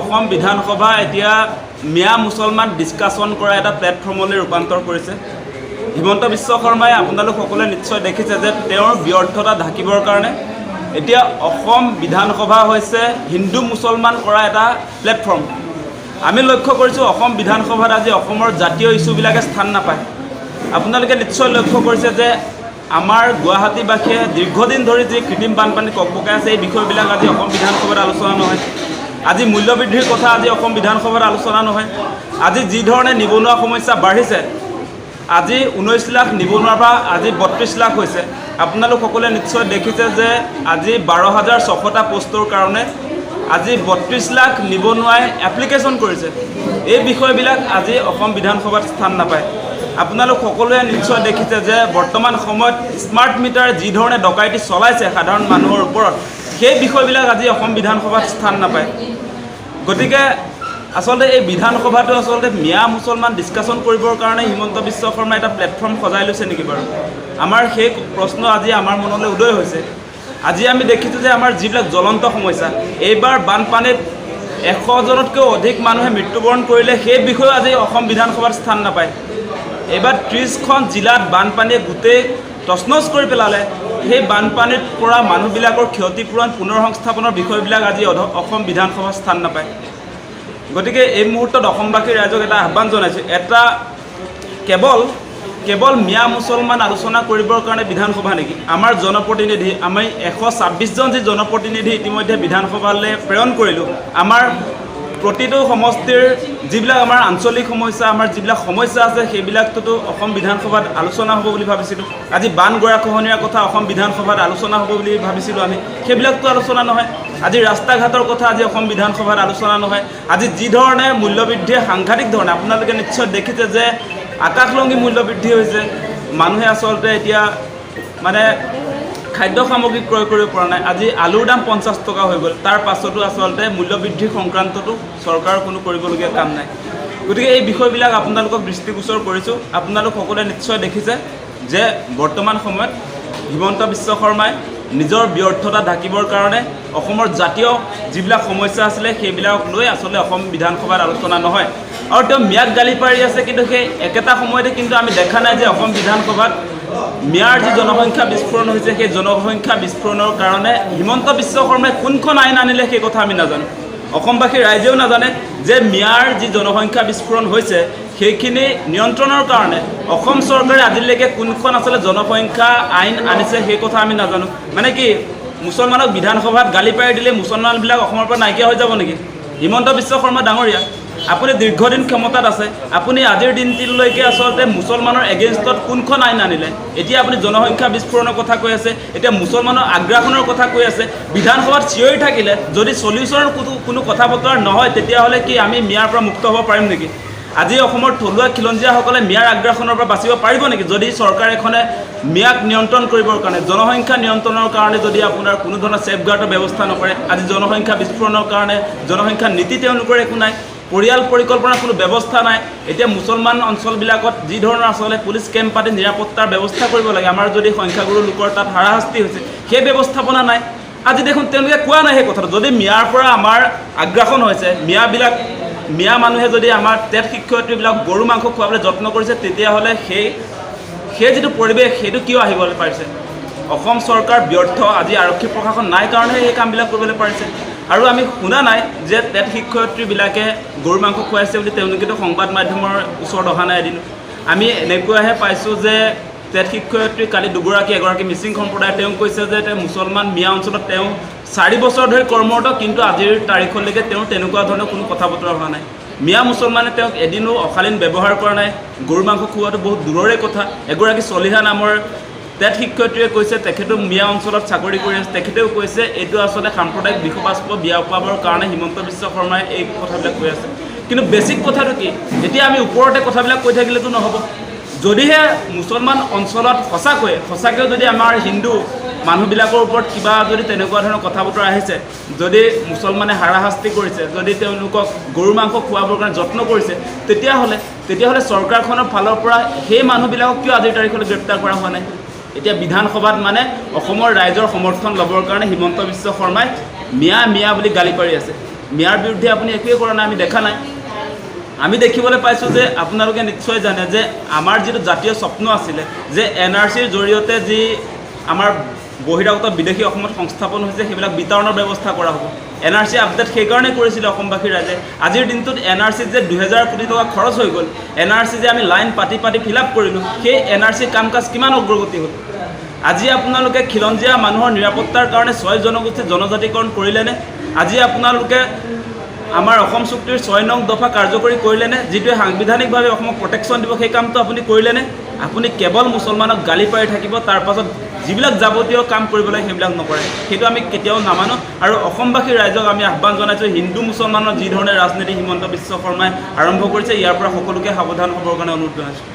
অসম বিধানসভা এতিয়া মিয়া মুছলমান ডিছকাশ্যন কৰা এটা প্লেটফৰ্মলৈ ৰূপান্তৰ কৰিছে। হিমন্ত বিশ্ব শৰ্মাই আপোনালোক সকলোৱে নিশ্চয় দেখিছে যে তেওঁৰ ব্যৰ্থতা ঢাকিবৰ কাৰণে এতিয়া অসম বিধানসভা হৈছে হিন্দু মুছলমান কৰা এটা প্লেটফৰ্ম। আমি লক্ষ্য কৰিছোঁ অসম বিধানসভাত আজি অসমৰ জাতীয় ইছ্যুবিলাকে স্থান নাপায়। আপোনালোকে নিশ্চয় লক্ষ্য কৰিছে যে আমাৰ গুৱাহাটীবাসীয়ে দীৰ্ঘদিন ধৰি যি কৃত্ৰিম বানপানী ককবকাই আছে এই বিষয়বিলাক আজি অসম বিধানসভাত আলোচনা নহয়। আজি মূল্যবৃদ্ধিৰ কথা আজি অসম বিধানসভাত আলোচনা নহয়। আজি যি ধৰণে নিবনুৱা সমস্যা বাঢ়িছে, আজি 19 লাখ নিবনুৱাৰ পৰা আজি 32 লাখ হৈছে। আপোনালোক সকলোৱে নিশ্চয় দেখিছে যে আজি 12,600টা পোষ্টৰ কাৰণে আজি 32 লাখ নিবনুৱাই এপ্লিকেশ্যন কৰিছে। এই বিষয়বিলাক আজি অসম বিধানসভাত স্থান নাপায়। আপোনালোক সকলোৱে নিশ্চয় দেখিছে যে বৰ্তমান সময়ত স্মাৰ্ট মিটাৰ যি ধৰণে ডকাইতি চলাইছে সাধাৰণ মানুহৰ ওপৰত, সেই বিষয়বিলাক আজি অসম বিধানসভাত স্থান নাপায়। গতিকে আচলতে এই বিধানসভাটো আচলতে মিয়া মুছলমান ডিছকাশ্যন কৰিবৰ কাৰণে হিমন্ত বিশ্ব শৰ্মাই এটা প্লেটফৰ্ম সজাই লৈছে নেকি বাৰু? আমাৰ সেই প্ৰশ্ন আজি আমাৰ মনলৈ উদয় হৈছে। আজি আমি দেখিছোঁ যে আমাৰ যিবিলাক জ্বলন্ত সমস্যা, এইবাৰ বানপানীত 100জনতকৈও অধিক মানুহে মৃত্যুবৰণ কৰিলে, সেই বিষয়েও আজি অসম বিধানসভাত স্থান নাপায়। এইবাৰ 30খন জিলাত বানপানীয়ে গোটেই তছনছ কৰি পেলালে। সেই বানপানীত পৰা মানুহবিলাকৰ ক্ষতিপূৰণ পুনৰ সংস্থাপনৰ বিষয়বিলাক আজি অসম বিধানসভাত স্থান নাপায়। গতিকে এই মুহূৰ্তত অসমবাসী ৰাইজক এটা আহ্বান জনাইছোঁ, এটা কেৱল মিয়া মুছলমান আলোচনা কৰিবৰ কাৰণে বিধানসভা নেকি? আমাৰ জনপ্ৰতিনিধি, আমি 126জন যি জনপ্ৰতিনিধি ইতিমধ্যে বিধানসভালৈ প্ৰেৰণ কৰিলোঁ। আমাৰ প্ৰতিটো সমষ্টিৰ যিবিলাক আমাৰ আঞ্চলিক সমস্যা, আমাৰ যিবিলাক সমস্যা আছে সেইবিলাকটোতো অসম বিধানসভাত আলোচনা হ'ব বুলি ভাবিছিলোঁ। আজি বান গৰাখহনীয়াৰ কথা অসম বিধানসভাত আলোচনা হ'ব বুলি ভাবিছিলোঁ আমি, সেইবিলাকতো আলোচনা নহয়। আজি ৰাস্তা ঘাটৰ কথা আজি অসম বিধানসভাত আলোচনা নহয়। আজি যি ধৰণে মূল্যবৃদ্ধিয়ে সাংঘাতিক ধৰণে, আপোনালোকে নিশ্চয় দেখিছে যে আকাশলংঘী মূল্যবৃদ্ধি হৈছে। মানুহে আচলতে এতিয়া মানে খাদ্য সামগ্ৰী ক্ৰয় কৰিব পৰা নাই। আজি আলুৰ দাম 50 টকা হৈ গ'ল, তাৰ পাছতো আচলতে মূল্যবৃদ্ধিৰ সংক্ৰান্ততো চৰকাৰৰ কোনো কৰিবলগীয়া কাম নাই। গতিকে এই বিষয়বিলাক আপোনালোকক দৃষ্টিগোচৰ কৰিছোঁ। আপোনালোক সকলোৱে নিশ্চয় দেখিছে যে বৰ্তমান সময়ত হিমন্ত বিশ্ব শৰ্মাই নিজৰ ব্যৰ্থতা ঢাকিবৰ কাৰণে অসমৰ জাতীয় যিবিলাক সমস্যা আছিলে সেইবিলাকক লৈ আচলতে অসম বিধানসভাত আলোচনা নহয়। আৰু তেওঁ মিয়াক গালি পাৰি আছে, কিন্তু সেই একেটা সময়তে কিন্তু আমি দেখা নাই যে অসম বিধানসভাত মিয়াৰ যি জনসংখ্যা বিস্ফোৰণ হৈছে, সেই জনসংখ্যা বিস্ফোৰণৰ কাৰণে হিমন্ত বিশ্ব শৰ্মাই কোনখন আইন আনিলে সেই কথা আমি নাজানো। অসমবাসী ৰাইজেও নাজানে যে মিয়াৰ যি জনসংখ্যা বিস্ফোৰণ হৈছে সেইখিনি নিয়ন্ত্ৰণৰ কাৰণে অসম চৰকাৰে আজিলৈকে কোনখন আচলতে জনসংখ্যা আইন আনিছে সেই কথা আমি নাজানো। মানে কি মুছলমানক বিধানসভাত গালি পাৰি দিলে মুছলমানবিলাক অসমৰ পৰা নাইকিয়া হৈ যাব নেকি? হিমন্ত বিশ্ব শৰ্মা ডাঙৰীয়া, আপুনি দীৰ্ঘদিন ক্ষমতাত আছে, আপুনি আজিৰ দিনটিলৈকে আচলতে মুছলমানৰ এগেইনষ্টত কোনখন আইন আনিলে? এতিয়া আপুনি জনসংখ্যা বিস্ফোৰণৰ কথা কৈ আছে, এতিয়া মুছলমানৰ আগ্ৰাসনৰ কথা কৈ আছে। বিধানসভাত চিঞৰি থাকিলে যদি চলিউশ্যনৰ কোনো কথা বতৰা নহয়, তেতিয়াহ'লে কি আমি মিয়াৰ পৰা মুক্ত হ'ব পাৰিম নেকি? আজি অসমৰ থলুৱা খিলঞ্জীয়াসকলে মিয়াৰ আগ্ৰাসনৰ পৰা বাচিব পাৰিব নেকি? যদি চৰকাৰ এখনে মিয়াক নিয়ন্ত্ৰণ কৰিবৰ কাৰণে, জনসংখ্যা নিয়ন্ত্ৰণৰ কাৰণে যদি আপোনাৰ কোনো ধৰণৰ ছেফগাৰ্ডৰ ব্যৱস্থা নকৰে, আজি জনসংখ্যা বিস্ফোৰণৰ কাৰণে জনসংখ্যা নীতি তেওঁলোকৰ একো নাই, পৰিয়াল পৰিকল্পনাৰ কোনো ব্যৱস্থা নাই। এতিয়া মুছলমান অঞ্চলবিলাকত যি ধৰণৰ আচলতে পুলিচ কেম্প পাতি নিৰাপত্তাৰ ব্যৱস্থা কৰিব লাগে, আমাৰ যদি সংখ্যাগুৰু লোকৰ তাত হাৰাশাস্তি হৈছে, সেই ব্যৱস্থাপনা নাই। আজি দেখোন তেওঁলোকে কোৱা নাই সেই কথাটো। যদি মিয়াৰ পৰা আমাৰ আগ্ৰাসন হৈছে, মিয়া মানুহে যদি আমাৰ টেট শিক্ষয়িত্ৰীবিলাক গৰু মাংস খুৱাবলৈ যত্ন কৰিছে, তেতিয়াহ'লে সেই যিটো পৰিৱেশ সেইটো কিয় আহিবলৈ পাৰিছে? অসম চৰকাৰ ব্যৰ্থ, আজি আৰক্ষী প্ৰশাসন নাই কাৰণেহে সেই কামবিলাক কৰিবলৈ পাৰিছে। আৰু আমি শুনা নাই যে টেট শিক্ষয়িত্ৰীবিলাকে গৰু মাংস খুৱাইছে বুলি তেওঁলোকেতো সংবাদ মাধ্যমৰ ওচৰত অহা নাই এদিন। আমি এনেকুৱাহে পাইছোঁ যে টেট শিক্ষয়িত্ৰী কালি এগৰাকী মিচিং সম্প্ৰদায়, তেওঁ কৈছে যে তেওঁ মুছলমান মিয়া অঞ্চলত তেওঁ 4 বছৰ ধৰি কৰ্মৰত, কিন্তু আজিৰ তাৰিখলৈকে তেওঁ তেনেকুৱা ধৰণৰ কোনো কথা বতৰা হোৱা নাই। মিয়া মুছলমানে তেওঁক এদিনো অশালীন ব্যৱহাৰ কৰা নাই। গৰু মাংস খোৱাটো বহুত দূৰৰে কথা। এগৰাকী চলিহা নামৰ টেট শিক্ষয়িত্ৰীয়ে কৈছে তেখেতেও মিয়া অঞ্চলত চাকৰি কৰি আছে, তেখেতেও কৈছে এইটো আচলতে সাম্প্ৰদায়িক বিষবাস্প বিয়পাবৰ কাৰণে হিমন্ত বিশ্ব শৰ্মাই এই কথাবিলাক কৈ আছে। কিন্তু বেছিক কথাটো কি? এতিয়া আমি ওপৰতে কথাবিলাক কৈ থাকিলেতো নহ'ব। যদিহে মুছলমান অঞ্চলত সঁচাকৈও যদি আমাৰ হিন্দু মানুহবিলাকৰ ওপৰত কিবা যদি তেনেকুৱা ধৰণৰ কথা বতৰা আহিছে, যদি মুছলমানে হাৰাশাস্তি কৰিছে, যদি তেওঁলোকক গৰু মাংস খুৱাবৰ কাৰণে যত্ন কৰিছে, তেতিয়াহ'লে চৰকাৰখনৰ ফালৰ পৰা সেই মানুহবিলাকক কিয় আজিৰ তাৰিখলৈ গ্ৰেপ্তাৰ কৰা হোৱা নাই? এতিয়া বিধানসভাত মানে অসমৰ ৰাইজৰ সমৰ্থন ল'বৰ কাৰণে হিমন্ত বিশ্ব শৰ্মাই মিয়া বুলি গালি পাৰি আছে। মিয়াৰ বিৰুদ্ধে আপুনি একোৱে কৰা নাই, আমি দেখা নাই। আমি দেখিবলৈ পাইছোঁ যে আপোনালোকে নিশ্চয় জানে যে আমাৰ যিটো জাতীয় স্বপ্ন আছিলে যে NRCৰ জৰিয়তে যি আমাৰ বহিৰাগত বিদেশী অসমত সংস্থাপন হৈছে সেইবিলাক বিতৰণৰ ব্যৱস্থা কৰা হ'ব। NRC আপডেট সেইকাৰণে কৰিছিলে অসমবাসী ৰাইজে। আজিৰ দিনটোত NRCত যে 2000 কোটি টকা খৰচ হৈ গ'ল, NRC যে আমি লাইন পাতি ফিল আপ কৰিলোঁ, সেই NRC কাম কাজ কিমান অগ্ৰগতি হ'ল? আজি আপোনালোকে খিলঞ্জীয়া মানুহৰ নিৰাপত্তাৰ কাৰণে 6 জনগোষ্ঠী জনজাতিকৰণ কৰিলেনে? আজি আপোনালোকে আমাৰ অসম চুক্তিৰ 6 নং দফা কাৰ্যকৰী কৰিলেনে? যিটোৱে সাংবিধানিকভাৱে অসমক প্ৰটেকশ্যন দিব, সেই কামটো আপুনি কৰিলেনে? আপুনি কেৱল মুছলমানক গালি পাৰি থাকিব, তাৰ পাছত যিবিলাক যাৱতীয় কাম কৰিব লাগে সেইবিলাক নকৰে। সেইটো আমি কেতিয়াও নামানো। আৰু অসমবাসী ৰাইজক আমি আহ্বান জনাইছোঁ, হিন্দু মুছলমানৰ যি ধৰণে ৰাজনীতি হিমন্ত বিশ্ব শৰ্মাই আৰম্ভ কৰিছে, ইয়াৰ পৰা সকলোকে সাৱধান হ'বৰ কাৰণে অনুৰোধ জনাইছোঁ।